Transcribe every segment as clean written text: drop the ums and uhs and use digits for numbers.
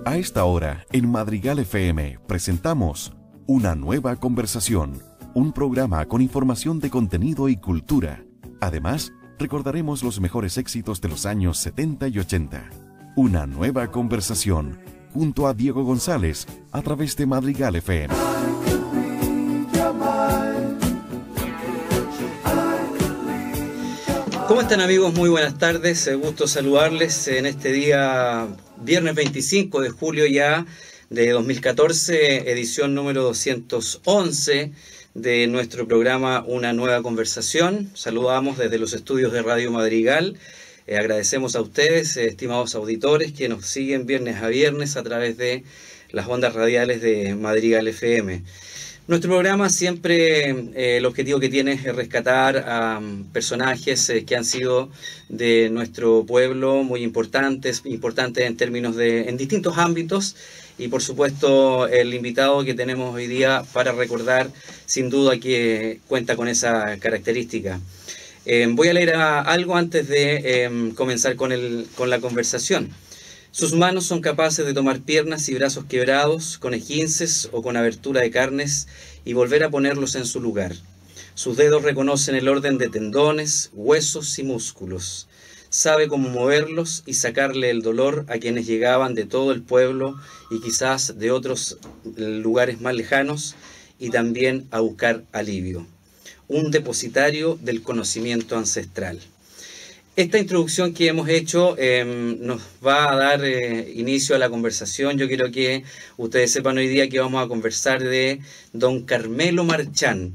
A esta hora, en Madrigal FM, presentamos Una Nueva Conversación, un programa con información de contenido y cultura. Además, recordaremos los mejores éxitos de los años 70 y 80. Una Nueva Conversación, junto a Diego González, a través de Madrigal FM. ¿Cómo están, amigos? Muy buenas tardes, gusto saludarles en este día, viernes 25 de julio ya de 2014, edición número 211 de nuestro programa Una Nueva Conversación. Saludamos desde los estudios de Radio Madrigal. Agradecemos a ustedes, estimados auditores, que nos siguen viernes a viernes a través de las ondas radiales de Madrigal FM. Nuestro programa siempre el objetivo que tiene es rescatar a personajes que han sido de nuestro pueblo muy importantes en términos en distintos ámbitos, y por supuesto el invitado que tenemos hoy día para recordar sin duda que cuenta con esa característica. Voy a leer algo antes de comenzar con la conversación. Sus manos son capaces de tomar piernas y brazos quebrados, con esguinces o con abertura de carnes, y volver a ponerlos en su lugar. Sus dedos reconocen el orden de tendones, huesos y músculos. Sabe cómo moverlos y sacarle el dolor a quienes llegaban de todo el pueblo y quizás de otros lugares más lejanos, y también a buscar alivio. Un depositario del conocimiento ancestral. Esta introducción que hemos hecho nos va a dar inicio a la conversación. Yo quiero que ustedes sepan hoy día que vamos a conversar de don Carmelo Marchán.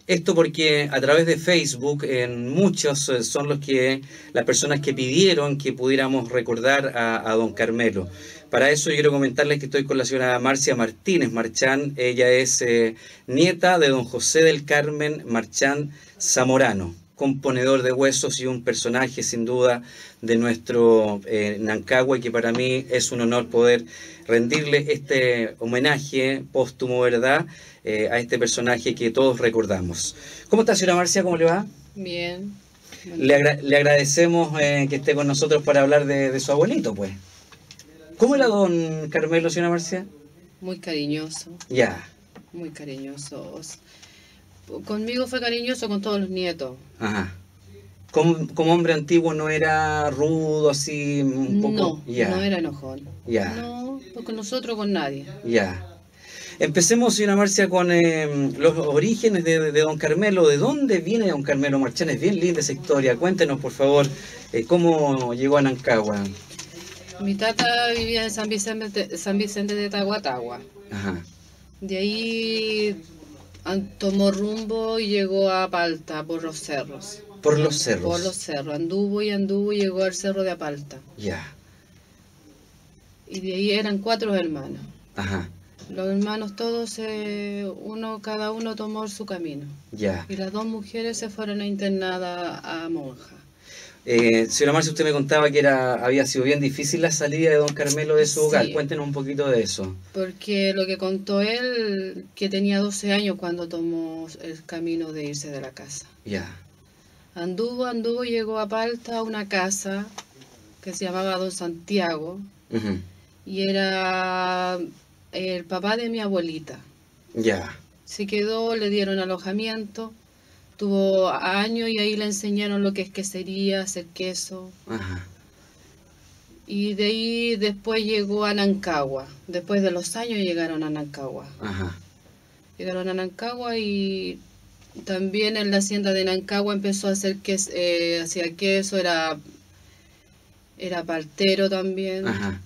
Esto porque a través de Facebook muchos son las personas que pidieron que pudiéramos recordar a don Carmelo. Para eso yo quiero comentarles que estoy con la señora Marcia Martínez Marchán. Ella es nieta de don José del Carmen Marchán Zamorano, componedor de huesos y un personaje sin duda de nuestro Nancagua, y que para mí es un honor poder rendirle este homenaje póstumo, ¿verdad?, a este personaje que todos recordamos. ¿Cómo está, señora Marcia? ¿Cómo le va? Bien. Le agradecemos que esté con nosotros para hablar de su abuelito, pues. ¿Cómo era don Carmelo, señora Marcia? Muy cariñoso. Ya. Muy cariñoso. Conmigo fue cariñoso, con todos los nietos. Ajá. Como hombre antiguo no era rudo, así un poco. No, no era enojón. Ya. No, pues con nosotros, con nadie. Ya. Empecemos, señora Marcia, con los orígenes de don Carmelo. ¿De dónde viene don Carmelo Marchán? Es bien linda esa historia. Cuéntenos, por favor, cómo llegó a Nancagua. Mi tata vivía en San Vicente de Tahuatahua. Ajá. De ahí tomó rumbo y llegó a Apalta por los cerros. ¿Por los cerros? Por los cerros. Anduvo y llegó al cerro de Apalta. Ya. Y de ahí eran 4 hermanos. Ajá. Los hermanos todos, cada uno tomó su camino. Ya. Y las 2 mujeres se fueron a internada a monja. Señora Marcia, usted me contaba que había sido bien difícil la salida de don Carmelo de su hogar. Cuéntenos un poquito de eso. Porque lo que contó él, que tenía 12 años cuando tomó el camino de irse de la casa. Ya. Anduvo, llegó a Palta a una casa que se llamaba Don Santiago. Uh-huh. Y era el papá de mi abuelita. Ya. Se quedó, le dieron alojamiento. Tuvo años y ahí le enseñaron lo que es quesería, hacer queso. Ajá. Y de ahí después llegó a Nancagua. Después de los años llegaron a Nancagua. Ajá. Llegaron a Nancagua y también en la hacienda de Nancagua empezó a hacer queso, hacía queso, era partero también. Ajá.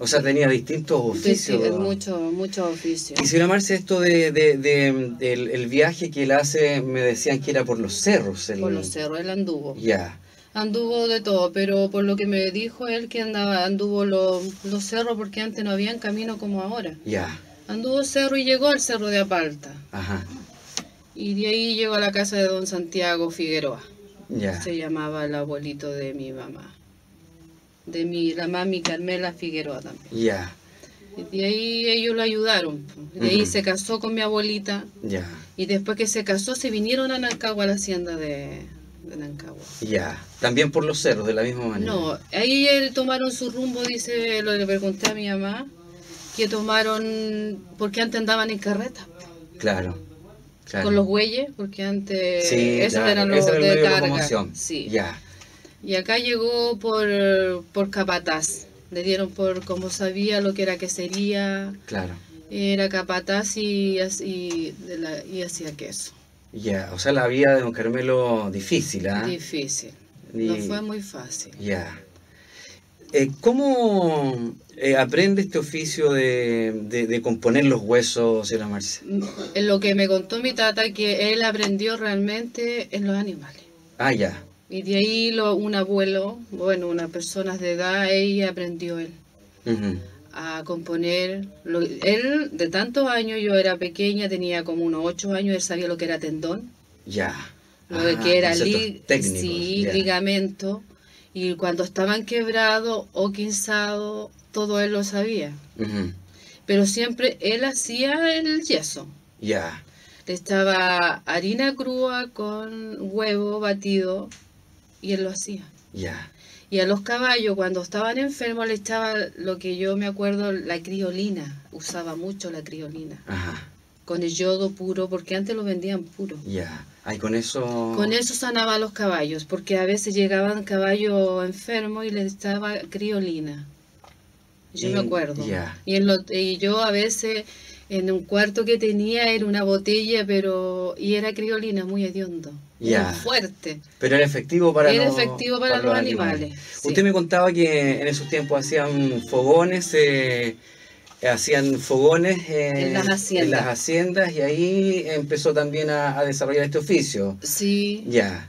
O sea, tenía distintos oficios. Sí, muchos oficios. Y señora Marcia, esto el viaje que él hace, me decían que era por los cerros. Por los cerros, él anduvo. Ya. Anduvo de todo, pero por lo que me dijo él que anduvo los cerros, porque antes no habían camino como ahora. Ya. Anduvo cerro y llegó al cerro de Apalta. Ajá. Y de ahí llegó a la casa de don Santiago Figueroa. Ya. Se llamaba el abuelito de mi mamá. La mami Carmela Figueroa también. Ya. Y de ahí ellos lo ayudaron. De ahí se casó con mi abuelita. Ya. Y después que se casó, se vinieron a Nancagua, a la hacienda de de Nancagua. Ya, también por los cerros, de la misma manera. No, ahí tomaron su rumbo, dice, lo le pregunté a mi mamá, que tomaron, porque antes andaban en carreta, Claro, claro. con los bueyes, porque antes Sí, esos claro, eran los ese era el de medio de carga. locomoción. Sí. Ya, Y acá llegó por capataz, le dieron por como sabía lo que era quesería, claro. era capataz y hacía queso. Ya, o sea, la vida de don Carmelo difícil, ¿ah? Difícil, Y- no fue muy fácil. Ya. ¿Cómo aprende este oficio de componer los huesos, señora Marcia? En lo que me contó mi tata, que él aprendió realmente en los animales. Ah, ya. Y de ahí un abuelo, bueno, unas personas de edad, ahí aprendió él Ujú. a componer. Él, de tantos años, yo era pequeña, tenía como unos 8 años, él sabía lo que era tendón, Ya. lo de que era conceptos técnicos. sí, Ya. ligamento, y cuando estaban quebrados o quinzados, todo él lo sabía. Ujú. Pero siempre él hacía el yeso. Ya. Le estaba harina crua con huevo batido y él lo hacía. Ya. Y a los caballos, cuando estaban enfermos, le echaba lo que yo me acuerdo, la criolina. Usaba mucho la criolina. Ajá. Con el yodo puro, porque antes lo vendían puro. Ya. Ahí con eso. Con eso sanaba a los caballos, porque a veces llegaban caballos enfermos y les echaba criolina. Yo me acuerdo. Ya. Y yo a veces, en un cuarto que tenía, era una botella, y era criolina muy hediondo. Ya. Muy fuerte. Pero era efectivo para Era los, efectivo para los animales. Sí. Usted me contaba que en esos tiempos hacían fogones, hacían fogones En las haciendas. en las haciendas, y ahí empezó también a desarrollar este oficio. Sí. Ya.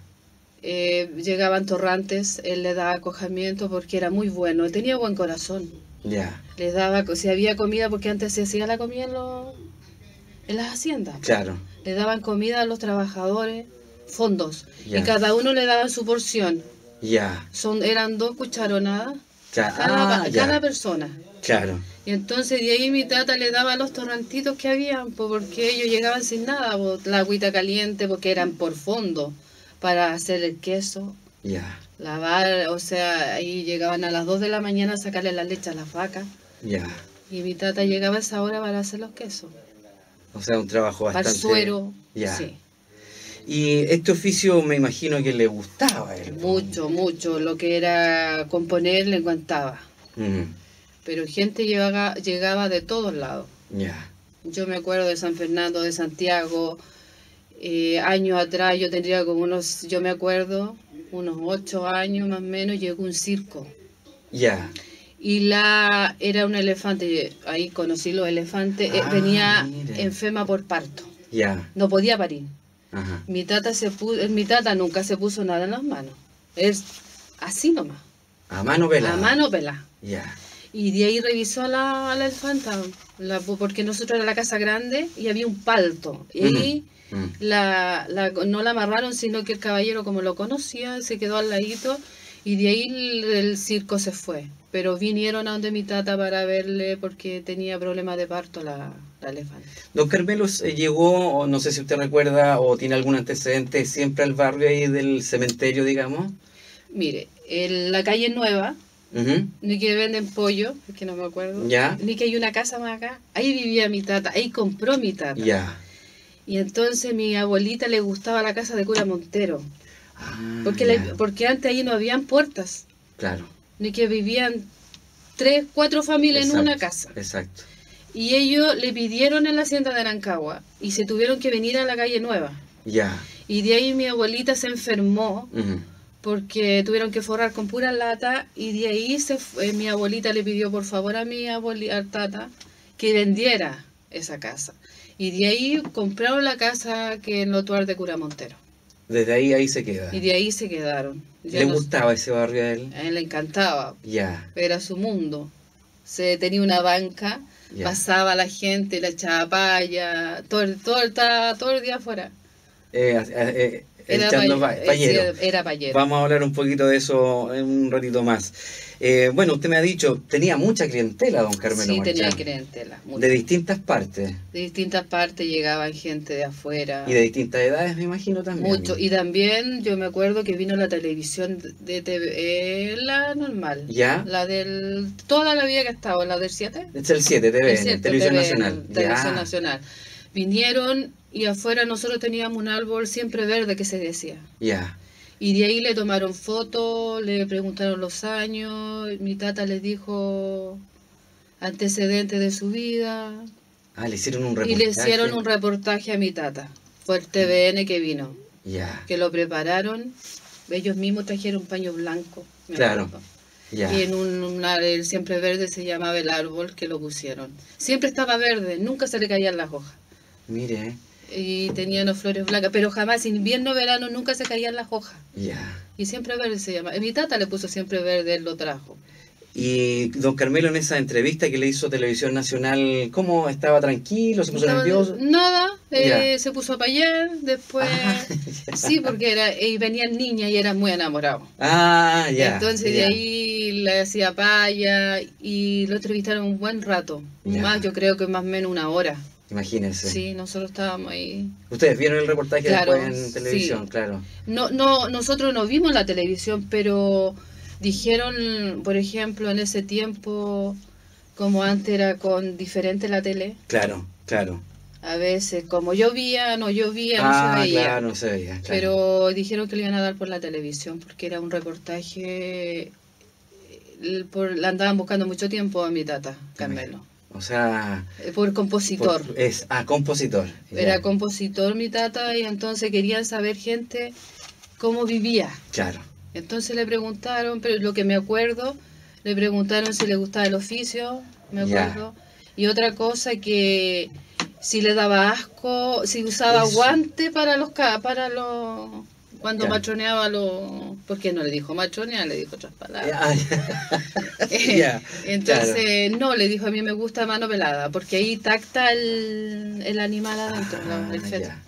Llegaban torrantes, él le daba acogimiento porque era muy bueno, él tenía buen corazón. Ya. Les daba, si había comida, porque antes se hacía la comida en las haciendas. Claro. Le daban comida a los trabajadores, fondos, Ya. y cada uno le daba su porción. Ya. Eran 2 cucharonadas Ya. cada persona. Claro. Y entonces de ahí mi tata le daba los torrantitos que habían, porque ellos llegaban sin nada, la agüita caliente, porque eran por fondo, para hacer el queso, Ya. lavar, o sea, ahí llegaban a las 2 de la mañana a sacarle la leche a las vacas, Ya. y mi tata llegaba a esa hora para hacer los quesos, O sea, un trabajo para bastante. el suero, Ya. sí. Y este oficio me imagino que le gustaba a él. Mucho, mucho, lo que era componer le encantaba, Ujú. pero gente llegaba de todos lados. Ya. Yo me acuerdo de San Fernando, de Santiago, años atrás, yo tendría como yo me acuerdo, unos 8 años más o menos, llegó un circo. Ya. Y era un elefante, ahí conocí los elefantes, venía Mira. enferma por parto, Ya. no podía parir. Ajá. Mi tata nunca se puso nada en las manos, es así nomás, A mano pelada. a mano pelada. Ya. Y de ahí revisó a la elefanta, porque nosotros era la casa grande y había un palto. Y ahí Mm. no la amarraron, sino que el caballero, como lo conocía, se quedó al ladito y de ahí el circo se fue. Pero vinieron a donde mi tata para verle porque tenía problemas de parto la elefanta. Don Carmelo llegó, o no sé si usted recuerda o tiene algún antecedente, siempre al barrio ahí del cementerio, digamos. Mire, en la calle Nueva, Ujú. ni que venden pollo, es que no me acuerdo, Ya. ni que hay una casa más acá, ahí vivía mi tata, ahí compró mi tata. Ya. Y entonces mi abuelita le gustaba la casa de cura Montero, Ah, porque, ya. porque antes ahí no habían puertas, Claro. ni que vivían 3, 4 familias en una casa. Exacto. Y ellos le pidieron en la hacienda de Arancagua y se tuvieron que venir a la calle Nueva. Ya. Y de ahí mi abuelita se enfermó Ujú. porque tuvieron que forrar con pura lata y de ahí mi abuelita le pidió por favor a mi abuelita tata que vendiera esa casa. Y de ahí compraron la casa que en Lotuar de Cura Montero. Desde ahí se queda. Y de ahí se quedaron. Ya ¿Le no- gustaba ese barrio a él? A él le encantaba, Ya. era su mundo. Tenía una banca, Ya. pasaba la gente, la echaba paya, estaba todo el día afuera. echando payero. Sí, era payero. Vamos a hablar un poquito de eso en un ratito más. Bueno, usted me ha dicho, tenía mucha clientela, don Carmelo Sí, tenía Marchán. clientela. mucha. De distintas partes. De distintas partes llegaban gente de afuera. Y de distintas edades, me imagino también. Mucho. Y también yo me acuerdo que vino la televisión de TV, la normal. ¿Ya? La del... Toda la vida que ha estado, la del 7. Es el 7, TV, El 7, Televisión TV, Nacional. Televisión Ya. Nacional. Vinieron y afuera nosotros teníamos un árbol siempre verde que se decía. Ya. Y de ahí le tomaron fotos, le preguntaron los años, mi tata les dijo antecedentes de su vida. Ah, le hicieron un Y reportaje. le hicieron un reportaje a mi tata. Fue el TVN que vino, Ya, que lo prepararon. Ellos mismos trajeron paño blanco. me Claro. acuerdo. ya. Y en el siempre verde se llamaba el árbol que lo pusieron. Siempre estaba verde, nunca se le caían las hojas. Mire, Y tenía unas flores blancas, pero jamás, invierno, verano, nunca se caían las hojas. ya. Y siempre verde se llama. Mi tata le puso siempre verde, él lo trajo. Y don Carmelo, en esa entrevista que le hizo Televisión Nacional, ¿cómo estaba? ¿Tranquilo? ¿Se puso Estaba- nervioso? Nada, Ya. se puso a payar, después... Ah, Sí, porque y venían niñas y eran muy enamorados. Ah, ya. Entonces ya. de ahí le hacía paya y lo entrevistaron un buen rato. Ya. Más, yo creo que más o menos una hora. Imagínense. Sí, nosotros estábamos ahí. Ustedes vieron el reportaje Claro, después en televisión, sí. claro. Nosotros no vimos la televisión, pero dijeron, por ejemplo, en ese tiempo, como antes era con diferente la tele, Claro, claro. a veces como llovía, no llovía, no se veía. Claro, no se veía. Claro. Pero dijeron que lo iban a dar por la televisión, porque era un reportaje, la andaban buscando mucho tiempo a mi tata, Carmelo, O sea, por compositor. compositor. ya. Era compositor mi tata y entonces querían saber gente cómo vivía. Claro. Entonces le preguntaron, pero lo que me acuerdo, le preguntaron si le gustaba el oficio, me Ya. acuerdo. Y otra cosa que si le daba asco, si usaba Eso. guante para los cuando Claro. machoneaba porque no le dijo machonear, le dijo otras palabras. Ya, Entonces, no, le dijo a mí me gusta mano pelada, porque ahí tacta el animal adentro, el feto. ya.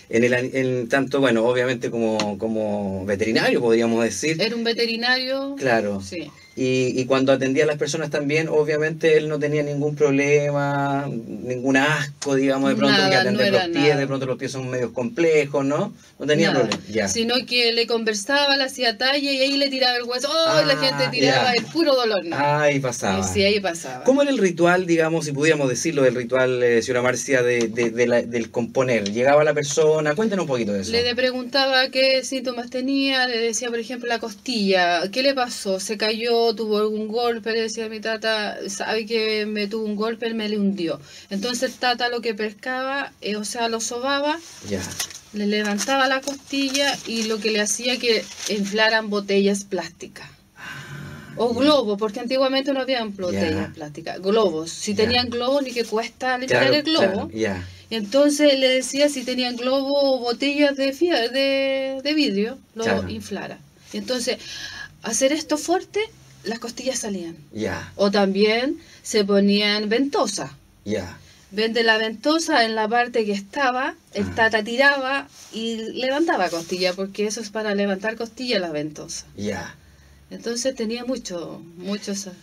En tanto, bueno, obviamente como veterinario, podríamos decir. Era un veterinario. Claro. Sí. Y cuando atendía a las personas también, obviamente él no tenía ningún problema, ningún asco, digamos, de pronto, Nada, que atender no los era pies, nada. de pronto los pies son medios complejos, ¿no? No tenía Nada. problema. Ya. Sino que le conversaba, le hacía talla y ahí le tiraba el hueso. ¡Oh! Y la gente tiraba ya. el puro dolor. ¿No? Ahí pasaba. Sí, ahí pasaba. ¿Cómo era el ritual, digamos, si pudiéramos decirlo, el ritual, señora Marcia, del componer? Llegaba la persona, cuéntenos un poquito de eso. Le preguntaba qué síntomas tenía, le decía, por ejemplo, la costilla, ¿qué le pasó? ¿Se cayó? ¿Tuvo algún golpe? Le decía a mi tata, sabe que me tuvo un golpe, él me le hundió. Entonces el tata lo que pescaba, o sea, lo sobaba, Ya. le levantaba la costilla y lo que le hacía que inflaran botellas plásticas. O globos, porque antiguamente no habían botellas Ya. plásticas, globos. Si Ya. tenían globos, ni que cuesta limpiar Claro, el globo. claro, ya. Entonces le decía si tenían globo o botellas de vidrio, lo Claro. inflara. Y entonces, hacer esto fuerte, las costillas salían. Ya, O también se ponían ventosa. ya. Vende la ventosa en la parte que estaba, el Ah. tata tiraba y levantaba costilla, porque eso es para levantar costilla la ventosa. Ya. Entonces tenía mucho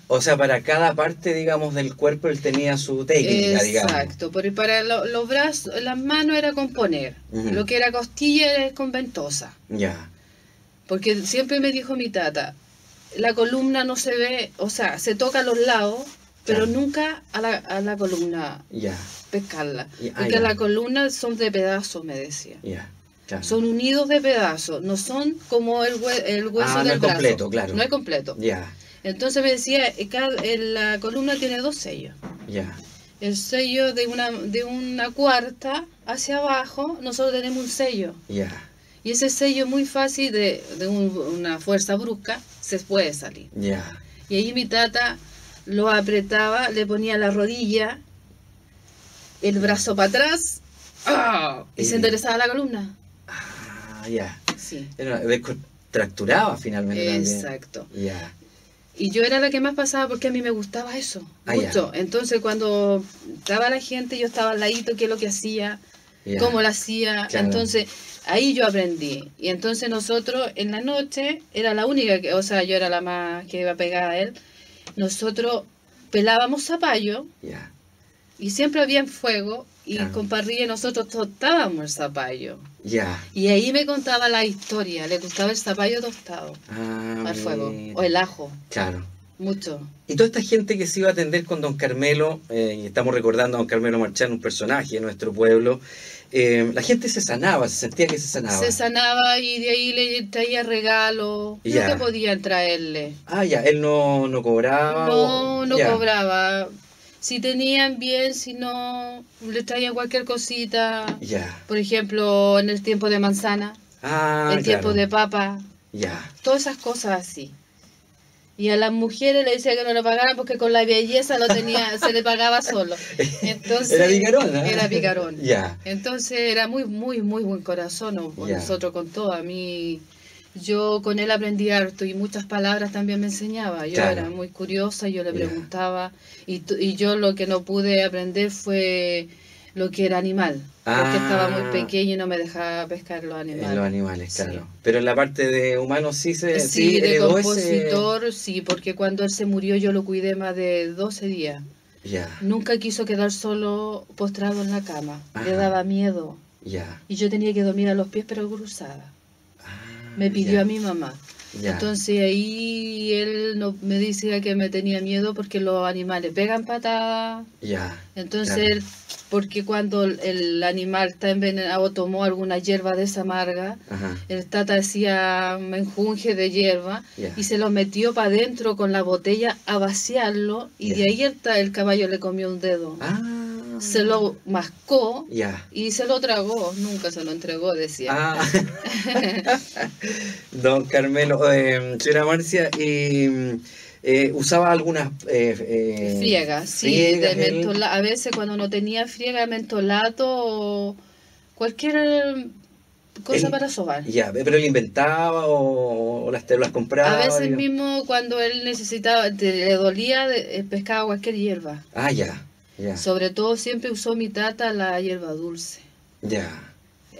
O sea, para cada parte, digamos, del cuerpo él tenía su técnica, digamos. Exacto, porque para los brazos, las manos era con poner, Ujú. lo que era costilla era con ventosa. Ya, Porque siempre me dijo mi tata, la columna no se ve, o sea, se toca a los lados, pero Claro. nunca a la columna ya, pescarla. Ya, Porque ya. las columnas son de pedazos, me decía. ya. Claro. Son unidos de pedazos, no son como el hueso Ah, no del es brazo. completo, claro. No es completo. Ya, Entonces me decía, la columna tiene dos sellos. ya. El sello de una cuarta hacia abajo, nosotros tenemos un sello. Ya, Y ese sello muy fácil una fuerza brusca se puede salir. ya. Y ahí mi tata lo apretaba, le ponía la rodilla, el brazo para atrás, ¡ah! Y se enderezaba la columna. Ah, ya. Sí, Descontracturaba finalmente también. exacto. Ya, Y yo era la que más pasaba porque a mí me gustaba eso, Ah, ya. mucho. Entonces cuando estaba la gente, yo estaba al ladito, que es lo que hacía, Ya. cómo la hacía. Claro. Entonces, ahí yo aprendí. Y entonces nosotros en la noche, era la única que, o sea, yo era la más que iba pegada a él, nosotros pelábamos zapallo Ya. y siempre había fuego y Claro. con parrilla nosotros tostábamos el zapallo. Ya. Y ahí me contaba la historia, le gustaba el zapallo tostado Ah, al fuego, mira. o el ajo, Claro. mucho. Y toda esta gente que se iba a atender con don Carmelo, y estamos recordando a don Carmelo Marchán, un personaje de nuestro pueblo, la gente se sanaba, se sentía que se sanaba. Se sanaba y de ahí le traía regalos, Ya. lo que podían traerle. Ah, ya, él no cobraba. No ya. cobraba. Si tenían bien, si no, le traían cualquier cosita. Ya. Por ejemplo, en el tiempo de manzana, Ah, el tiempo claro. de papa, Ya. todas esas cosas así. Y a las mujeres le decía que no le pagaran porque con la belleza lo tenía, se le pagaba solo. Entonces, Era picarón, ¿eh? Era picarón. Ya. Entonces era muy, muy, muy buen corazón, ¿no? Ya. Nosotros con todo. A mí, yo con él aprendí harto y muchas palabras también me enseñaba. Yo Claro. era muy curiosa, yo le Ya. preguntaba. Y yo lo que no pude aprender fue lo que era animal. Porque Ah. estaba muy pequeño y no me dejaba pescar los animales. En los animales, Sí. claro. Pero en la parte de humanos sí Sí, de heredó compositor, sí, porque cuando él se murió yo lo cuidé más de 12 días. Ya, Nunca quiso quedar solo postrado en la cama. Le Ajá. daba miedo. ya. Y yo tenía que dormir a los pies pero cruzada. Ah, Me pidió ya, a mi mamá. ya. Entonces ahí él no, me decía que me tenía miedo porque los animales pegan patadas. Ya. Entonces, claro. él, porque cuando el animal está envenenado tomó alguna hierba de esa amarga, Ajá. el tata hacía menjunje de hierba Ya. y se lo metió para adentro con la botella a vaciarlo y Ya. de ahí el caballo le comió un dedo. Ah. Se lo mascó Ya. y se lo tragó, nunca se lo entregó, decía. Ah. Don Carmelo, señora Marcia, usaba algunas Friega, sí, friegas, de él? a veces cuando no tenía friega, mentolato o cualquier cosa Él- para sobar. Ya, pero él inventaba o las compraba. A veces digo. mismo cuando él necesitaba, le dolía, pescaba cualquier hierba. Ah, ya. Ya. Sobre todo siempre usó mi tata la hierba dulce. Ya.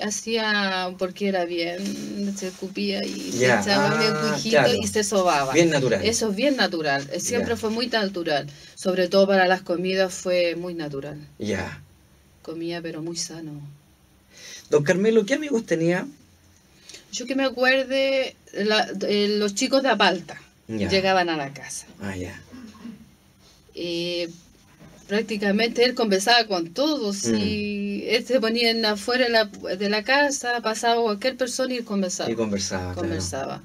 Hacía porque era bien, se escupía y Ya, se echaba bien ah, cujito claro. y se sobaba. Bien natural. Eso es bien natural, siempre Ya. fue muy natural. Sobre todo para las comidas fue muy natural. Ya. Comía pero muy sano. Don Carmelo, ¿qué amigos tenía? Yo que me acuerde, los chicos de Apalta Ya. llegaban a la casa. Ah, ya. Prácticamente él conversaba con todos Mm. y él se ponía afuera de la casa, pasaba cualquier persona y él conversaba. Y conversaba, claro. Conversaba.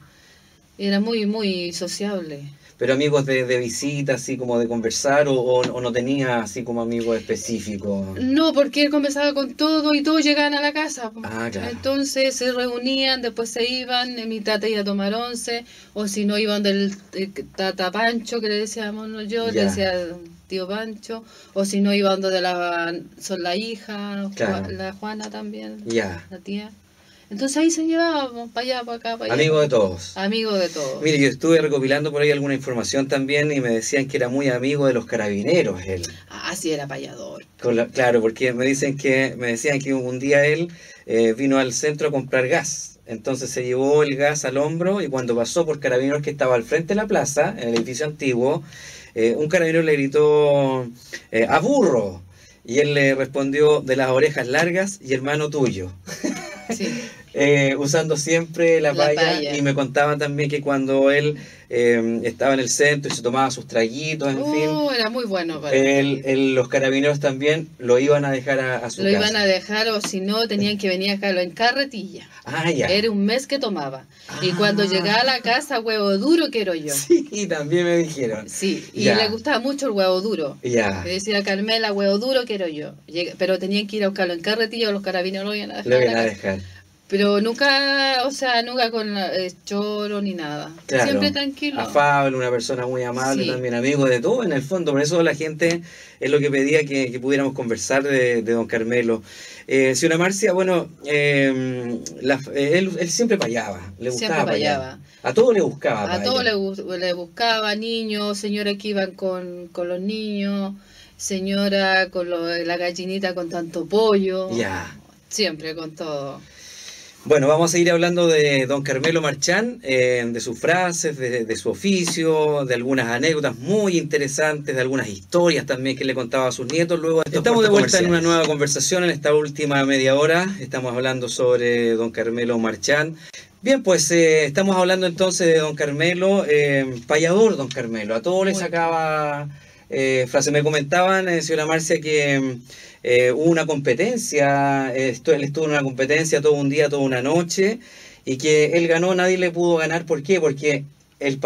Era muy, muy sociable. Pero amigos de visita, así como de conversar, o no tenía así como amigos específicos. No, porque él conversaba con todo y todos llegaban a la casa. Ah, claro. Entonces se reunían, después se iban, mi tata iba a tomar once, o si no iban del tata Pancho, que le decíamos yo, le Ya. decía tío Pancho, o si no iban de son la hija, Claro. la Juana también, Ya. la tía. Entonces ahí se llevaban para allá, para acá, para allá. Amigos de todos. Amigos de todos. Mire, yo estuve recopilando por ahí alguna información también y me decían que era muy amigo de los carabineros él. Ah, sí, era payador. Claro, porque me decían que un día él vino al centro a comprar gas. Entonces se llevó el gas al hombro y cuando pasó por carabineros que estaba al frente de la plaza, en el edificio antiguo, un carabinero le gritó ¡a burro! Y él le respondió de las orejas largas y hermano tuyo. Sí. Usando siempre la La paya, paya. y me contaba también que cuando él estaba en el centro y se tomaba sus traguitos, en fin, Era muy bueno para él. los carabineros también lo iban a dejar a su Lo casa. iban a dejar o si no tenían que venir a dejarlo en carretilla. Ah, ya. Era un mes que tomaba. Y Ah. cuando llegaba a la casa, huevo duro quiero yo. Sí, también me dijeron. Sí, y Ya. le gustaba mucho el huevo duro. Ya, Le decía a Carmela, huevo duro quiero yo. Pero tenían que ir a buscarlo en carretilla o los carabineros lo iban a dejar. lo a la iban a casa. dejar. Pero nunca, o sea, nunca con choro ni nada. Claro. Siempre tranquilo. Afable, una persona muy amable, Sí. también amigo de todo en el fondo. Por eso la gente es lo que pedía que pudiéramos conversar de don Carmelo. Señora Marcia, bueno, él siempre payaba, le gustaba Siempre payar. payaba. A todo le buscaba A paya. todos le buscaba, niños, señoras que iban con los niños, señora con la gallinita con tanto pollo. Ya. Siempre, con todo. Bueno, vamos a seguir hablando de don Carmelo Marchán, de sus frases, de su oficio, de algunas anécdotas muy interesantes, de algunas historias también que le contaba a sus nietos. Luego estamos de vuelta en una nueva conversación en esta última media hora. Estamos hablando sobre don Carmelo Marchán. Bien, pues estamos hablando entonces de don Carmelo, payador don Carmelo. A todos les sacaba frases. Me comentaban, señora Marcia, que hubo una competencia, él estuvo en una competencia todo un día, toda una noche, y que él ganó, nadie le pudo ganar. ¿Por qué? Porque el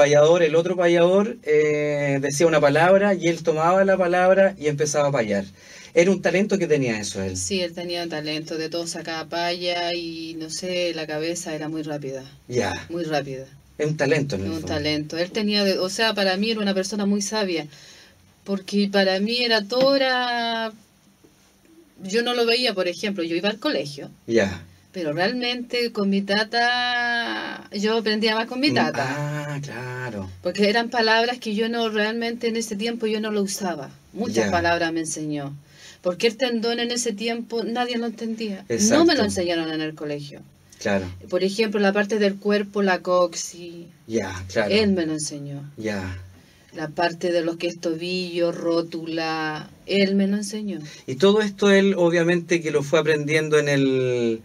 otro payador, decía una palabra y él tomaba la palabra y empezaba a payar. Era un talento que tenía eso él. Sí, él tenía un talento, de todo sacaba paya y no sé, la cabeza era muy rápida. Ya. Muy rápida. Es un talento, ¿no? Un talento. Él tenía, o sea, para mí era una persona muy sabia, porque para mí yo no lo veía, por ejemplo, yo iba al colegio. Ya. Pero realmente con mi tata, yo aprendía más con mi tata. Ah, claro. Porque eran palabras que yo no, realmente en ese tiempo yo no lo usaba. Muchas palabras me enseñó. Porque el tendón en ese tiempo nadie lo entendía. Exacto. No me lo enseñaron en el colegio. Claro. Por ejemplo, la parte del cuerpo, la coxi. Ya, claro. Él me lo enseñó. Ya. La parte de los que es tobillo, rótula, él me lo enseñó. Y todo esto él obviamente que lo fue aprendiendo en el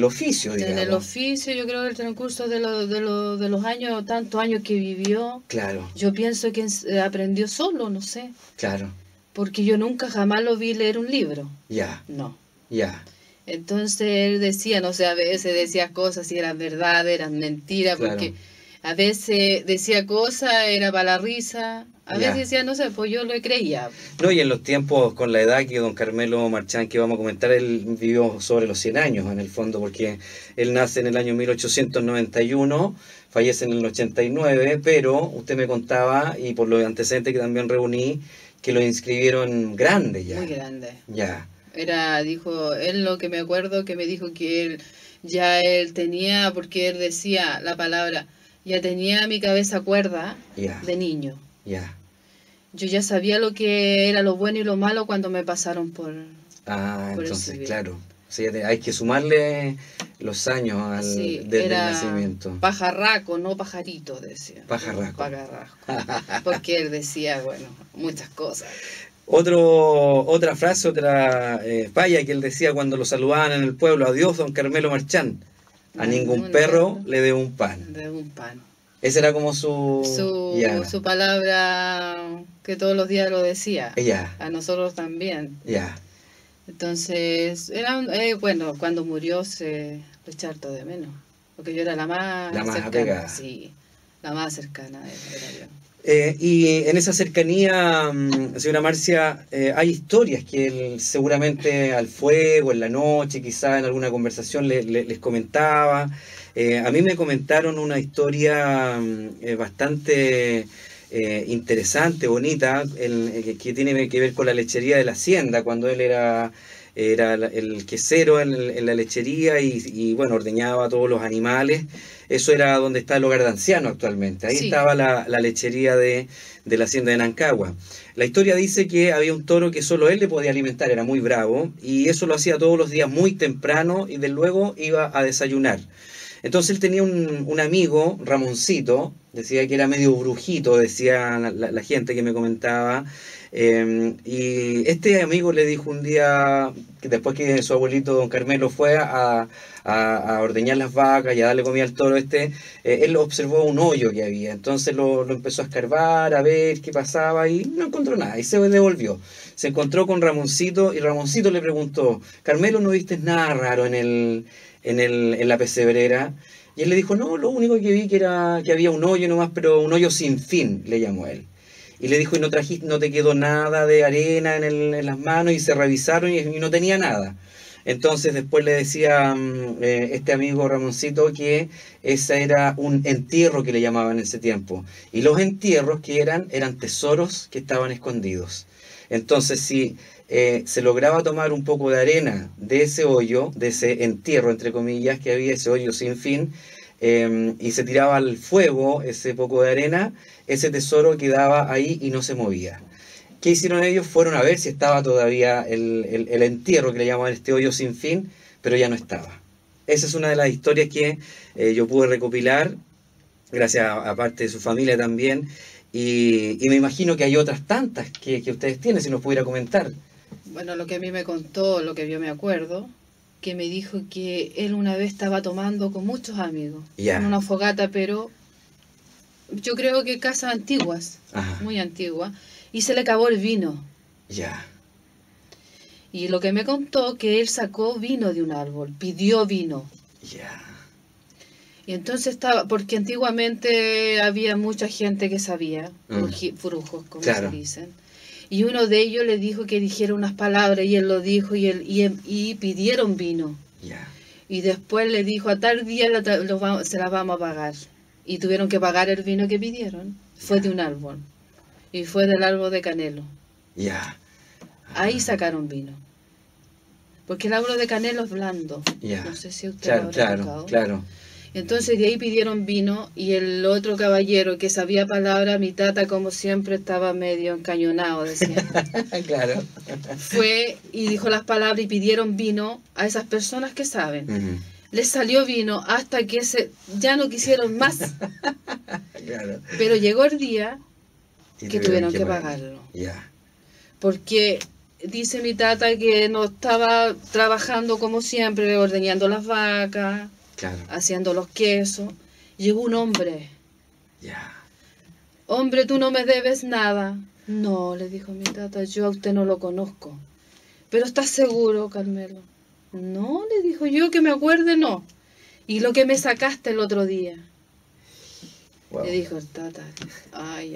oficio, digamos. En el oficio, yo creo que el transcurso de los años, tantos años que vivió, claro. Yo pienso que aprendió solo, no sé. Claro. Porque yo nunca jamás lo vi leer un libro. Ya. No. Ya. Entonces él decía, no sé, a veces decía cosas y eran verdad, eran mentiras, claro. Porque a veces decía cosas, era para la risa, a veces decía, no sé, pues yo lo creía. No, y en los tiempos, con la edad que don Carmelo Marchán, que vamos a comentar, él vivió sobre los 100 años en el fondo, porque él nace en el año 1891, fallece en el 89, pero usted me contaba, y por los antecedentes que también reuní, que lo inscribieron grande ya. Muy grande. Ya. Dijo, él lo que me acuerdo que me dijo que él tenía, porque él decía la palabra, ya tenía mi cabeza cuerda de niño. Ya. Yo ya sabía lo que era lo bueno y lo malo cuando me pasaron por entonces, claro. O sea, hay que sumarle los años del nacimiento. Pajarraco, no pajarito, decía. Pajarraco. Porque él decía, bueno, muchas cosas. Otra frase, otra paya que él decía cuando lo saludaban en el pueblo: adiós, don Carmelo Marchán. A ningún perro le dé un pan. De un pan. Esa era como su palabra que todos los días lo decía. Ya. A nosotros también. Ya. Entonces, bueno, cuando murió se lo eché harto de menos. Porque yo era la más cercana. Apegada. Sí, la más cercana era yo. Y en esa cercanía, señora Marcia, hay historias que él seguramente al fuego, en la noche, quizá en alguna conversación les comentaba. A mí me comentaron una historia bastante interesante, bonita, que tiene que ver con la lechería de la hacienda, cuando él era el quesero en la lechería y bueno, ordeñaba a todos los animales. Eso era donde está el hogar de ancianos actualmente. Ahí estaba la lechería de la hacienda de Nancagua. La historia dice que había un toro que solo él le podía alimentar, era muy bravo, y eso lo hacía todos los días muy temprano y de luego iba a desayunar. Entonces él tenía un amigo, Ramoncito, decía que era medio brujito, decía la gente que me comentaba. Y este amigo le dijo un día, que después que su abuelito don Carmelo fue a ordeñar las vacas y a darle comida al toro, él observó un hoyo que había, entonces lo empezó a escarbar, a ver qué pasaba y no encontró nada y se devolvió. Se encontró con Ramoncito y Ramoncito le preguntó: Carmelo, ¿no viste nada raro en la pesebrera? Y él le dijo: no, lo único que vi que había un hoyo nomás, pero un hoyo sin fin, le llamó él. Y le dijo: ¿y no te quedó nada de arena en las manos? Y se revisaron y no tenía nada. Entonces después le decía este amigo Ramoncito que ese era un entierro que le llamaban en ese tiempo. Y los entierros que eran tesoros que estaban escondidos. Entonces si se lograba tomar un poco de arena de ese hoyo, de ese entierro entre comillas que había, ese hoyo sin fin, y se tiraba al fuego ese poco de arena, ese tesoro quedaba ahí y no se movía. ¿Qué hicieron ellos? Fueron a ver si estaba todavía el entierro, que le llaman este hoyo sin fin, pero ya no estaba. Esa es una de las historias que yo pude recopilar, gracias a parte de su familia también, y me imagino que hay otras tantas que ustedes tienen, si nos pudiera comentar. Bueno, lo que a mí me contó, lo que yo me acuerdo, que me dijo que él una vez estaba tomando con muchos amigos, en una fogata, pero yo creo que casas antiguas, muy antiguas, y se le acabó el vino. Ya. Y lo que me contó, que él sacó vino de un árbol, pidió vino. Ya. Y entonces estaba, porque antiguamente había mucha gente que sabía, brujos, como se dicen. Y uno de ellos le dijo que dijera unas palabras, y él lo dijo, y pidieron vino. Ya. Y después le dijo, a tal día se la vamos a pagar. Y tuvieron que pagar el vino que pidieron. Fue de un árbol. Y fue del árbol de canelo. Ya. Ahí sacaron vino. Porque el árbol de canelo es blando. No sé si usted lo habrá tocado. Claro. Entonces de ahí pidieron vino, y el otro caballero que sabía palabra, mi tata como siempre estaba medio encañonado, decía. Claro. Fue y dijo las palabras y pidieron vino a esas personas que saben. Les salió vino hasta que ya no quisieron más. Claro. Pero llegó el día que tuvieron que pagarlo. Porque dice mi tata que no estaba trabajando como siempre, ordeñando las vacas, haciendo los quesos. Llegó un hombre. Hombre, tú no me debes nada. No, le dijo mi tata, yo a usted no lo conozco. ¿Pero estás seguro, Carmelo? No, le dijo, yo que me acuerde, no. ¿Y lo que me sacaste el otro día? Wow. Le dijo el tata, ay.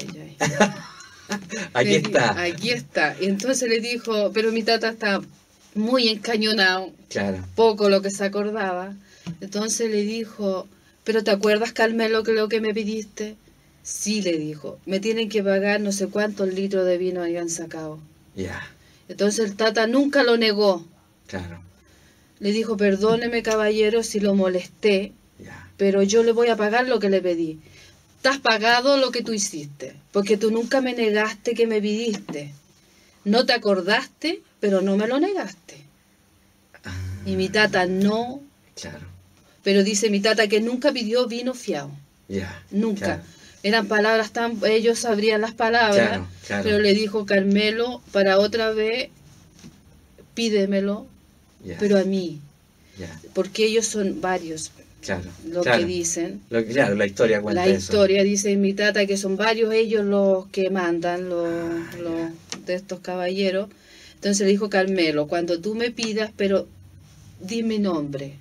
Aquí está. Aquí está. Y entonces le dijo, pero mi tata está muy encañonado. Poco lo que se acordaba. Entonces le dijo, ¿pero te acuerdas, Carmelo, que lo que me pidiste? Sí, le dijo, me tienen que pagar no sé cuántos litros de vino habían sacado. Entonces el tata nunca lo negó. Le dijo, perdóneme, caballero, si lo molesté, pero yo le voy a pagar lo que le pedí. Te has pagado lo que tú hiciste, porque tú nunca me negaste que me pidiste. No te acordaste, pero no me lo negaste. Y mi tata no. Pero dice mi tata que nunca pidió vino fiado. Nunca. Eran palabras ellos sabrían las palabras, pero le dijo, Carmelo, para otra vez, pídemelo, pero a mí. Porque ellos son varios. Que dicen. La historia cuenta eso. La historia dice mi tata que son varios ellos los que mandan, los de estos caballeros. Entonces le dijo, Carmelo, cuando tú me pidas, pero di mi nombre.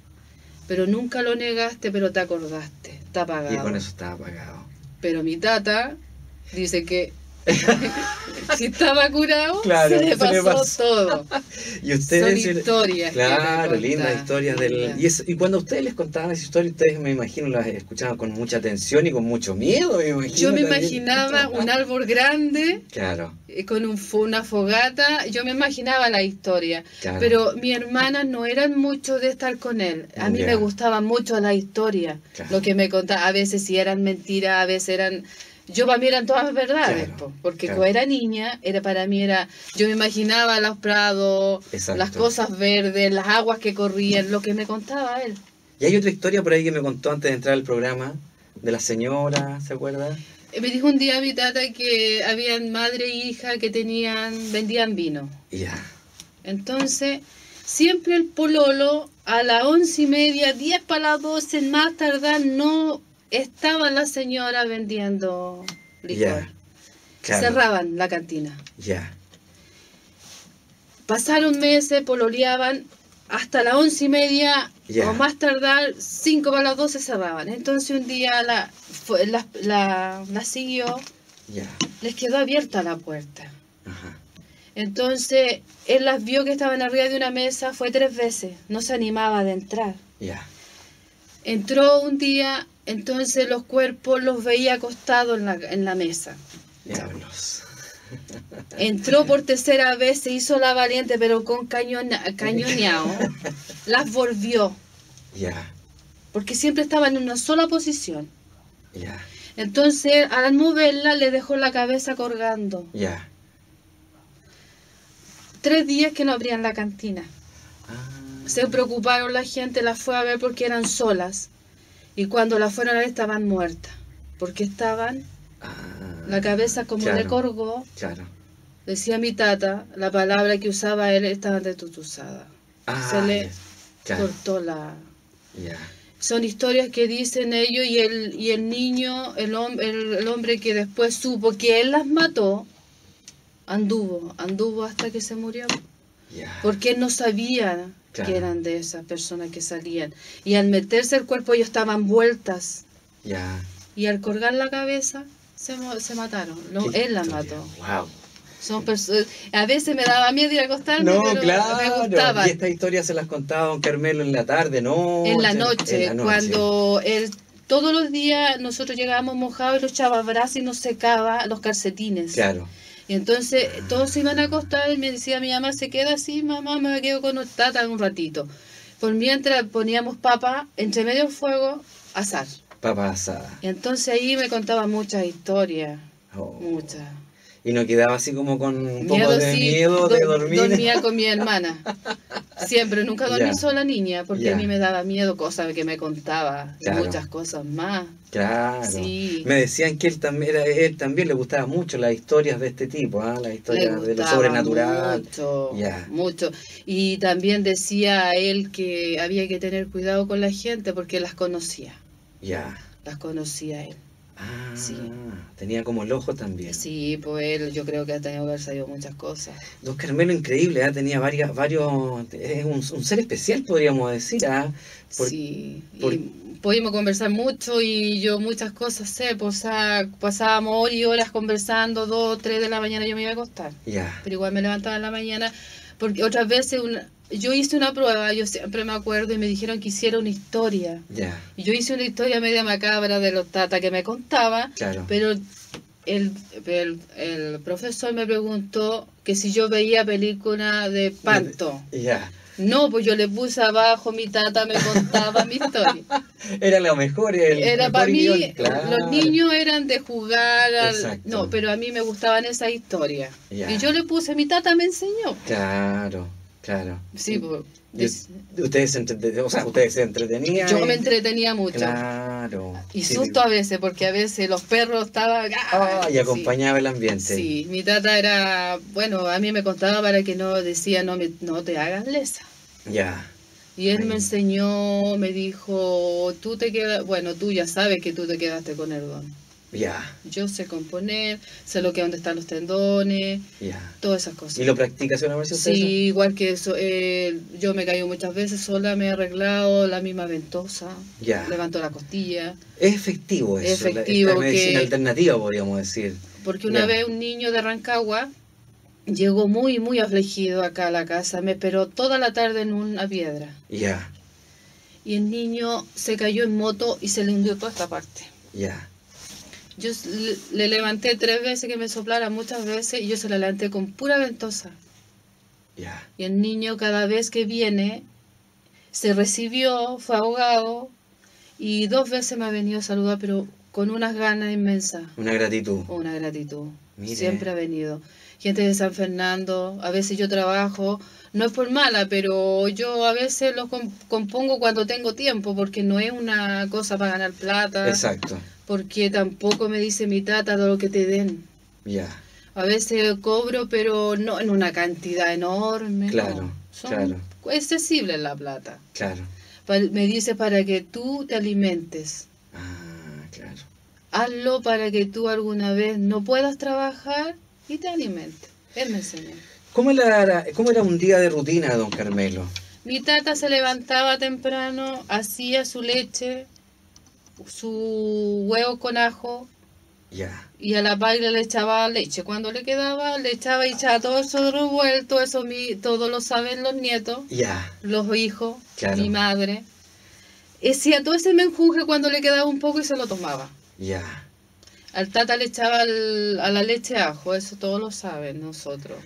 Pero nunca lo negaste, pero te acordaste. Está pagado. Y con eso estaba pagado. Pero mi tata dice que si estaba curado, se le pasó todo. Y ustedes, son historias. Claro, lindas historias. Y cuando ustedes les contaban esa historia, ustedes me imagino las escuchaban con mucha atención y con mucho miedo. Yo me imaginaba un árbol grande, con una fogata. Yo me imaginaba la historia. Pero mi hermana no eran mucho de estar con él. A mí me gustaba mucho la historia. Lo que me contaba, a veces si eran mentiras, a veces eran... Yo para mí eran todas verdades, porque cuando era niña, yo me imaginaba los prados, las cosas verdes, las aguas que corrían, lo que me contaba él. Y hay otra historia por ahí que me contó antes de entrar al programa, de la señora, ¿se acuerda? Me dijo un día mi tata que habían madre e hija que vendían vino. Entonces, siempre el pololo a las 11:30, 10 para las 12, más tardar, no... Estaba la señora vendiendo licor. Cerraban la cantina. Pasaron meses, pololeaban, hasta las 11:30 o más tardar, 5 para las 12 cerraban. Entonces un día la siguió, les quedó abierta la puerta. Entonces él las vio que estaban arriba de una mesa, fue 3 veces, no se animaba de entrar. Entró un día, entonces los cuerpos los veía acostados en la mesa. Diablos. Entró por 3ª vez, se hizo la valiente, pero con cañoneado. Las volvió. Porque siempre estaban en una sola posición. Entonces, al moverla, le dejó la cabeza colgando. 3 días que no abrían la cantina. Ah, Se preocuparon, la gente las fue a ver porque eran solas. Y cuando las fueron a ver estaban muertas. Porque estaban, la cabeza como claro, le colgó. Claro. Decía mi tata, la palabra que usaba él estaba detutuzada. Se le claro, cortó la... ya. Son historias que dicen ellos y el niño, el hombre que después supo que él las mató, anduvo hasta que se murió. Ya. Porque él no sabía Claro. que eran de esas personas que salían. Y al meterse el cuerpo ellos estaban vueltas. Ya. Y al colgar la cabeza se mataron. No, Qué él la historia. mató. Wow. A veces me daba miedo ir a acostarme, No, pero claro. me gustaba. Y esta historia se las contaba don Carmelo en la tarde, ¿no? En la noche, cuando todos los días nosotros llegábamos mojados y lo echaba brazos y nos secaba los calcetines. Claro. Y entonces todos se iban a acostar y me decía mi mamá, se queda así, mamá, me quedo con tata un ratito. Por mientras poníamos papa entre medio del fuego, asar. Papa asada. Y entonces ahí me contaba muchas historias, Oh. muchas. Y no quedaba así como con un poco Miedo, de sí, miedo de dormir. dormía con mi hermana. Siempre, nunca dormí Ya. sola niña, porque Ya. a mí me daba miedo cosas que me contaba, y Claro. muchas cosas más. Claro. Sí. Me decían que él también le gustaba mucho las historias de este tipo, las Le historias de lo gustaba sobrenatural. mucho, Ya. mucho. Y también decía él que había que tener cuidado con la gente porque las conocía él. Ah, Sí. tenía como el ojo también. Sí, pues él yo creo que ha tenido que haber sabido muchas cosas. Don Carmelo, increíble, tenía varios, es un ser especial, podríamos decir. Sí, por- y pudimos conversar mucho y yo muchas cosas sé, pues, pasábamos horas y horas conversando, 2, 3 de la mañana yo me iba a acostar, Ya, pero igual me levantaba en la mañana, porque otras veces yo hice una prueba, yo siempre me acuerdo, y me dijeron que hiciera una historia, ya, y yo hice una historia media macabra de los tatas que me contaba, claro. pero el profesor me preguntó que si yo veía película de espanto. Ya. No, pues yo le puse abajo, mi tata me contaba mi historia. Era lo mejor, el Era mejor para mí, guión, claro. los niños eran de jugar, Exacto. no, pero a mí me gustaban esas historias. Ya. Y yo le puse, mi tata me enseñó. Claro, claro. Sí, pues, Ustedes se entretenían. yo me entretenía mucho. Claro. Y Sí, susto a veces, porque a veces los perros estaban... y acompañaba el ambiente. Sí, mi tata era, bueno, a mí me contaba para que no decía, no te hagas lesa. Ya. Y él Ahí. me enseñó, me dijo, tú ya sabes que tú te quedaste con el don. Ya, Yo sé componer, sé lo que dónde están los tendones, ya. todas esas cosas. ¿Y lo practicas una vez usted? Sí, igual que eso, yo me caigo muchas veces sola, me he arreglado la misma ventosa, Ya. levanto la costilla, Es efectivo eso. Es efectivo esta medicina que- alternativa, podríamos decir. porque una Ya. vez un niño de Rancagua llegó muy, muy afligido acá a la casa, me esperó toda la tarde en una piedra. Ya, Y el niño se cayó en moto y se le hundió toda esta parte. ya. Yo le levanté 3 veces que me soplara, muchas veces, y yo se la levanté con pura ventosa. Ya. Y el niño cada vez que viene se recibió, fue ahogado, y 2 veces me ha venido a saludar, pero con unas ganas inmensas, Una gratitud. una gratitud. Mire. Siempre ha venido. Gente de San Fernando, a veces yo trabajo, no es por mala, pero yo a veces lo compongo cuando tengo tiempo, porque no es una cosa para ganar plata, Exacto. porque tampoco me dice mi tata de lo que te den. Ya. A veces cobro, pero no en una cantidad enorme. Claro, no. Son claro. accesibles la plata. Claro. Me dice para que tú te alimentes. Claro. Hazlo para que tú alguna vez no puedas trabajar y te alimentes. Él me enseñó. ¿Cómo era un día de rutina, don Carmelo? Mi tata se levantaba temprano, hacía su leche, su huevo con ajo, Ya. y a la paila le echaba leche. Cuando le quedaba, le echaba y echaba todo eso revuelto. Todo lo saben los nietos, Ya. los hijos, Claro. mi madre. Hacía todo ese menjunje cuando le quedaba un poco y se lo tomaba. Ya. Al tata le echaba a la leche ajo, eso todos lo saben nosotros.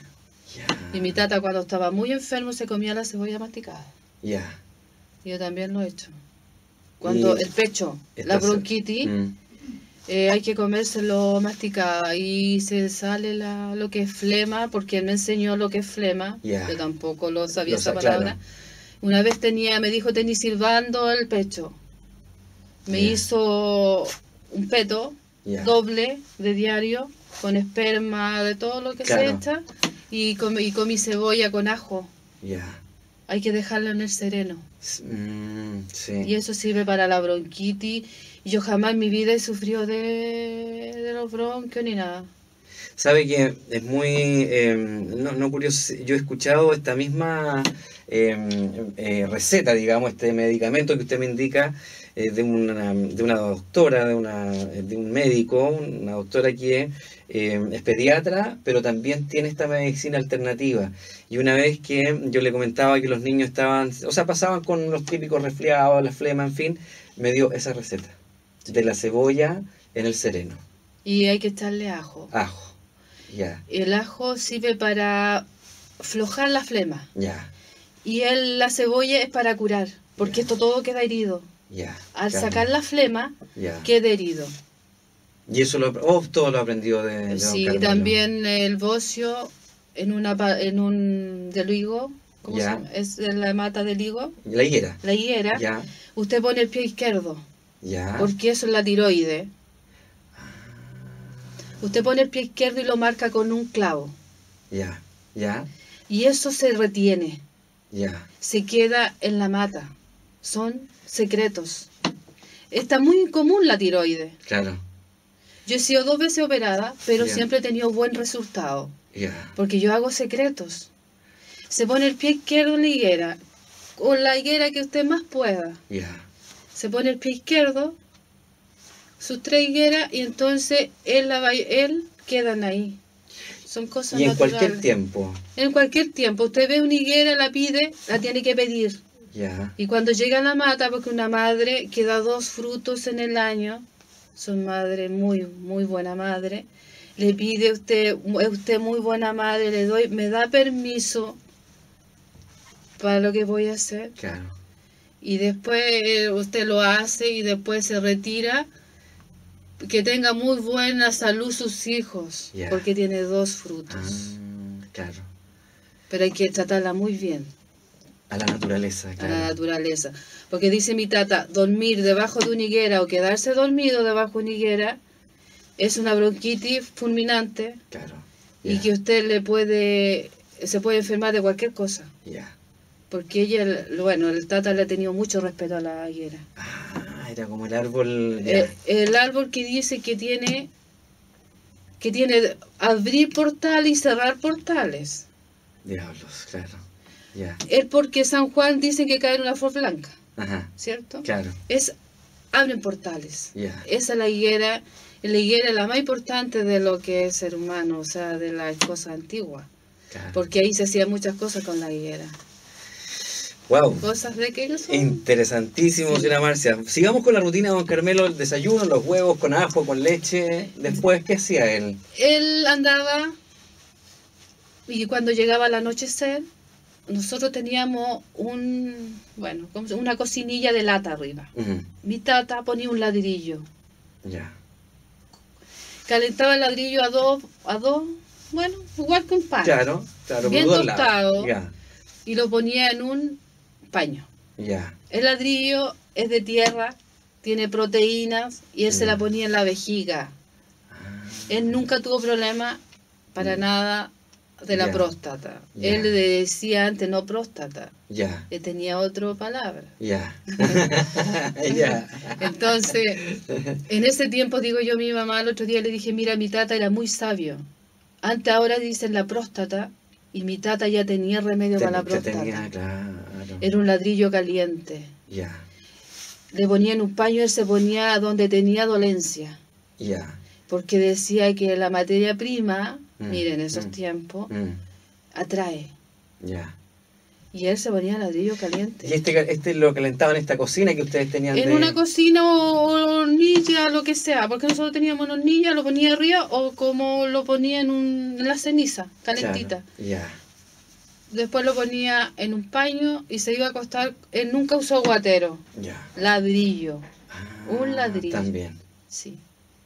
Ya. Y mi tata cuando estaba muy enfermo se comía la cebolla masticada. Ya. Yo también lo he hecho. Cuando Y el pecho, la Entonces, bronquitis, hay que comérselo masticada y se sale lo que es flema, porque él me enseñó lo que es flema, Ya. yo tampoco lo sabía Lo esa sa- palabra. claro. Una vez me dijo, tenés silbando el pecho. Me Ya. hizo un peto Ya. doble de diario, con esperma, de todo lo que Claro. se echa, y comí cebolla con ajo. Ya. Hay que dejarlo en el sereno. Sí. Y eso sirve para la bronquitis. Y yo jamás en mi vida he sufrido de los bronquios ni nada. Sabe que es muy, no curioso, yo he escuchado esta misma receta, digamos, este medicamento que usted me indica de una doctora, de un médico, una doctora que es pediatra, pero también tiene esta medicina alternativa. Y una vez que yo le comentaba que los niños estaban, o sea, pasaban con los típicos resfriados, la flema, en fin, me dio esa receta de la cebolla en el sereno, Y hay que echarle ajo. ajo. Ya, El ajo sirve para aflojar la flema. ya, Y la cebolla es para curar, porque Ya. esto todo queda herido. ya. Al claro, sacar la flema, ya. queda herido. Y eso todo lo aprendió de don Sí, Carmelo. también el bocio en un del higo, ¿cómo se Ya. llama? Es de la mata del higo, La higuera. la higuera. Ya, Usted pone el pie izquierdo, ya. porque eso es la tiroide. Usted pone el pie izquierdo y lo marca con un clavo. Ya, ya, Y eso se retiene, ya. se queda en la mata. Son secretos. Está muy común la tiroide. Claro, Yo he sido 2 veces operada, pero Ya. siempre he tenido buen resultado. ya. Porque yo hago secretos. Se pone el pie izquierdo en la higuera, con la higuera que usted más pueda. Ya, Se pone el pie izquierdo, sus 3 higueras, y entonces él quedan ahí. Son cosas y en naturales. cualquier tiempo. En cualquier tiempo. Usted ve una higuera, la pide, la tiene que pedir. Ya, Y cuando llega la mata, porque una madre que da 2 frutos en el año, son madre muy, muy buena madre, le pide usted, es usted muy buena madre, le doy, me da permiso para lo que voy a hacer. claro. Y después usted lo hace y después se retira. Que tenga muy buena salud sus hijos, Ya. porque tiene 2 frutos. Claro. Pero hay que tratarla muy bien. A la naturaleza, A claro. la naturaleza. Porque dice mi tata, dormir debajo de una higuera o quedarse dormido debajo de una higuera es una bronquitis fulminante Claro. y Ya, que usted se puede enfermar de cualquier cosa. ya. Porque ella, bueno, el tata le ha tenido mucho respeto a la higuera. Era como el árbol. Ya. El árbol que dice que tiene abrir portales y cerrar portales. Diablos, claro. Ya. Es porque San Juan dice que cae en una flor blanca, Ajá. ¿cierto? Claro. Abren portales. Ya. Esa es la higuera es la más importante de lo que es ser humano, o sea, de las cosas antiguas. Claro. Porque ahí se hacían muchas cosas con la higuera. Wow. Cosas de que son... Interesantísimo, Sí. señora Marcia. Sigamos con la rutina de don Carmelo, el desayuno, los huevos con ajo, con leche. Después, ¿qué hacía él? Él andaba y cuando llegaba el anochecer, nosotros teníamos una cocinilla de lata arriba. Ujú. Mi tata ponía un ladrillo. Ya. Calentaba el ladrillo a dos, bueno, igual que un pan. Claro, claro, Bien por dos lados. tostado. Ya, Y lo ponía en un paño. ya. El ladrillo es de tierra, tiene proteínas y él se la ponía en la vejiga. Él nunca tuvo problema para nada de la Ya. próstata. Ya. Él le decía antes no próstata, Ya, él tenía otra palabra. ya. Ya. Entonces, en ese tiempo, digo yo, mi mamá el otro día le dije, mira, mi tata era muy sabio. Antes ahora dicen la próstata y mi tata ya tenía remedio para la próstata. Claro. Era un ladrillo caliente. Ya, Le ponían un paño, él se ponía donde tenía dolencia. ya. Porque decía que la materia prima, Mm, miren, en esos mm. tiempos, Mm, atrae. ya. Y él se ponía ladrillo caliente. ¿Y este lo calentaba en esta cocina que ustedes tenían En de... una cocina o hornilla, lo que sea, porque nosotros teníamos una hornilla, lo ponía arriba o como lo ponía en la ceniza, calentita. Claro, ya. Después lo ponía en un paño y se iba a acostar. Él nunca usó guatero, Ya. ladrillo, Ah, un ladrillo. También. Sí.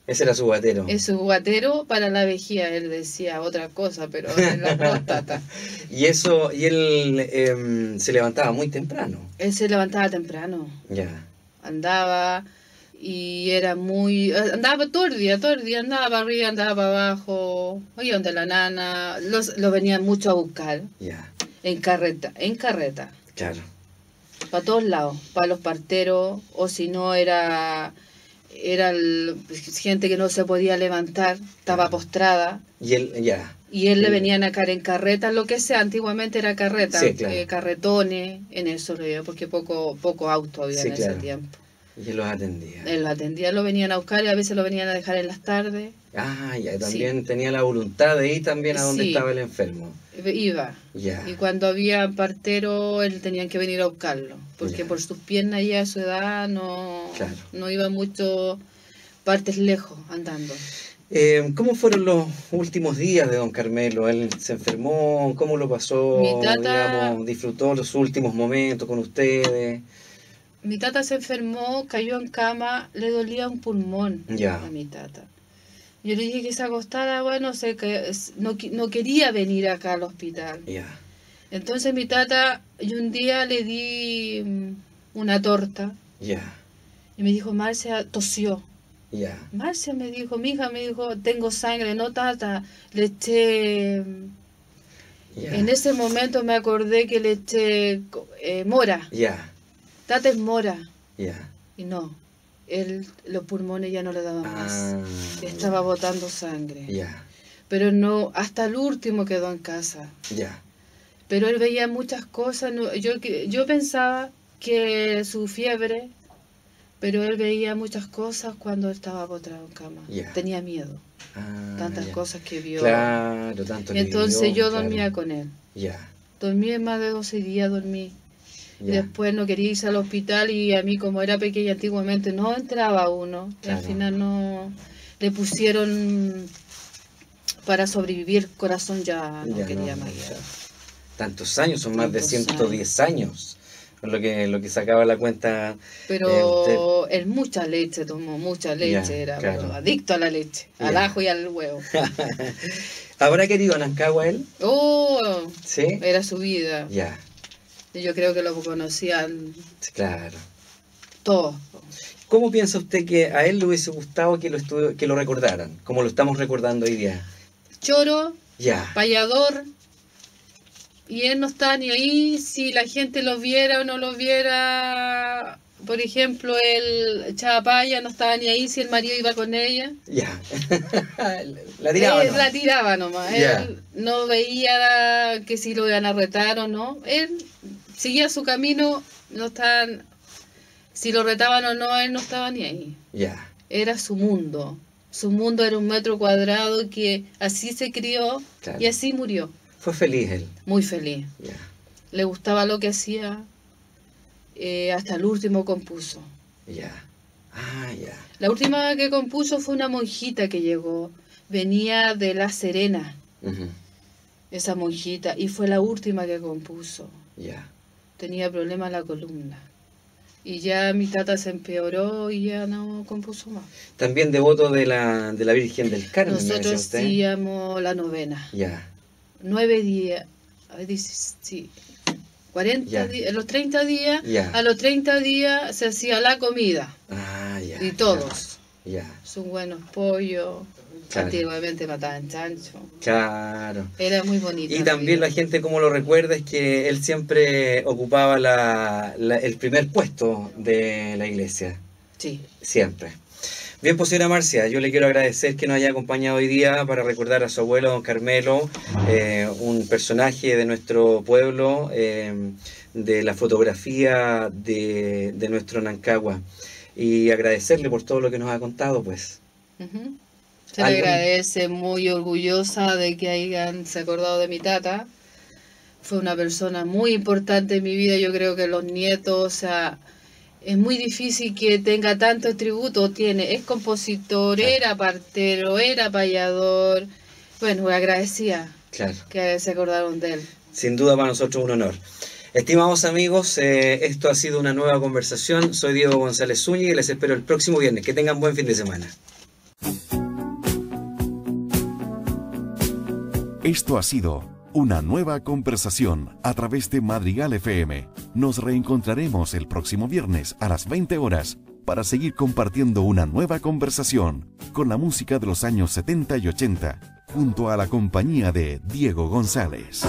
Ese era su guatero. Es su guatero para la vejiga, él decía otra cosa, pero en la próstata. Y eso, y él se levantaba muy temprano. Él se levantaba temprano, Ya, andaba y era muy... Andaba todo el día, andaba para arriba, andaba para abajo, oye, donde la nana, lo venían mucho a buscar, ya, en carreta, claro. para todos lados, para los parteros, o si no era gente que no se podía levantar, estaba postrada. Y él, ya. Y él le venían a caer en carretas, lo que sea, antiguamente era carreta, Sí, claro. Carretones, en eso lo iba, porque poco auto había Sí, en claro. ese tiempo. Y él los atendía. Él lo atendía, lo venían a buscar y a veces lo venían a dejar en las tardes. Ah, ya, también tenía la voluntad de ir también a donde Sí. estaba el enfermo. Iba. Ya. Y cuando había partero, él tenían que venir a buscarlo, porque Ya. por sus piernas ya a su edad Claro. no iba mucho partes lejos andando. ¿Cómo fueron los últimos días de don Carmelo? ¿Él se enfermó? ¿Cómo lo pasó? Mi tata- Digamos, ¿disfrutó los últimos momentos con ustedes? Mi tata se enfermó, cayó en cama, le dolía un pulmón Ya. a mi tata. Yo le dije que se acostara, bueno, no quería venir acá al hospital. Ya. Entonces mi tata, yo un día le di una torta Ya. y me dijo, Marcia, tosió. Ya. Marcia me dijo, mi hija me dijo, tengo sangre, no tata, le eché... Ya. En ese momento me acordé que le eché mora, Ya. tata es mora. Ya. Y no, los pulmones ya no le daban más. Ah, Estaba botando sangre. Ya. Pero no, hasta el último quedó en casa. Ya. Pero él veía muchas cosas. Yo pensaba que su fiebre, pero él veía muchas cosas cuando él estaba postrado en cama. Ya. Tenía miedo. Ah, Tantas ya. cosas que vio. Claro, tanto que Entonces vivió, yo claro. dormía con él. Ya. Dormí más de 12 días, dormí. Ya. Después no quería irse al hospital y a mí como era pequeña antiguamente no entraba uno. Y Claro. al final no le pusieron para sobrevivir, corazón ya no Ya quería no, más. ya. Tantos años, son más de Tantos 110 años. Lo que sacaba la cuenta. Pero él mucha leche tomó, mucha leche, Ya, era claro. pero adicto a la leche, al Ya. ajo y al huevo. ¿Habrá querido Nancagua él? Oh, Sí. era su vida. Ya, Yo creo que lo conocían sí, claro. todos. ¿Cómo piensa usted que a él le hubiese gustado que lo recordaran, como lo estamos recordando hoy día? Choro, Ya, payador, y él no está ni ahí si la gente lo viera o no lo viera. Por ejemplo, él echaba paya, no estaba ni ahí si el marido iba con ella. ya. La tiraba, ¿no? La tiraba nomás. Ya. Él no veía que si lo iban a retar o no. Él seguía su camino, no estaban, si lo retaban o no, él no estaba ni ahí. Ya, Era su mundo. Su mundo era 1 metro cuadrado que así se crió Claro. y así murió. fue feliz él. Muy feliz. Ya, Le gustaba lo que hacía. Hasta el último compuso. ya. Ah, ya. La última que compuso fue una monjita que llegó. Venía de La Serena, Ujú, esa monjita, y fue la última que compuso. Ya. Tenía problemas en la columna. Y ya mi tata se empeoró y ya no compuso más. También devoto de la Virgen del Carmen, me decía Nosotros usted. hacíamos la novena. Ya, 9 días. Sí. 40 Ya. días. En los 30 días, Ya. a los 30 días se hacía la comida. ah, ya. Y todos. Ya, Son buenos pollos. Claro. Antiguamente mataban chancho. claro. Era muy bonito. Y también la gente como lo recuerda es que él siempre ocupaba el primer puesto de la iglesia, Sí. siempre. Bien, pues señora Marcia, yo le quiero agradecer que nos haya acompañado hoy día para recordar a su abuelo, don Carmelo, un personaje de nuestro pueblo, de la fotografía de nuestro Nancagua. Y agradecerle por todo lo que nos ha contado, pues. Ujú. Se le ¿Algún- agradece, muy orgullosa de que hayan se acordado de mi tata. Fue una persona muy importante en mi vida, yo creo que los nietos, o sea, es muy difícil que tenga tantos tributos, es compositor, Claro. era partero, era payador, bueno, agradecía Claro. que se acordaron de él. Sin duda para nosotros un honor. Estimados amigos, esto ha sido una nueva conversación. Soy Diego González Zúñiga y les espero el próximo viernes. Que tengan buen fin de semana. Esto ha sido una nueva conversación a través de Madrigal FM. Nos reencontraremos el próximo viernes a las 20 horas para seguir compartiendo una nueva conversación con la música de los años 70 y 80, junto a la compañía de Diego González.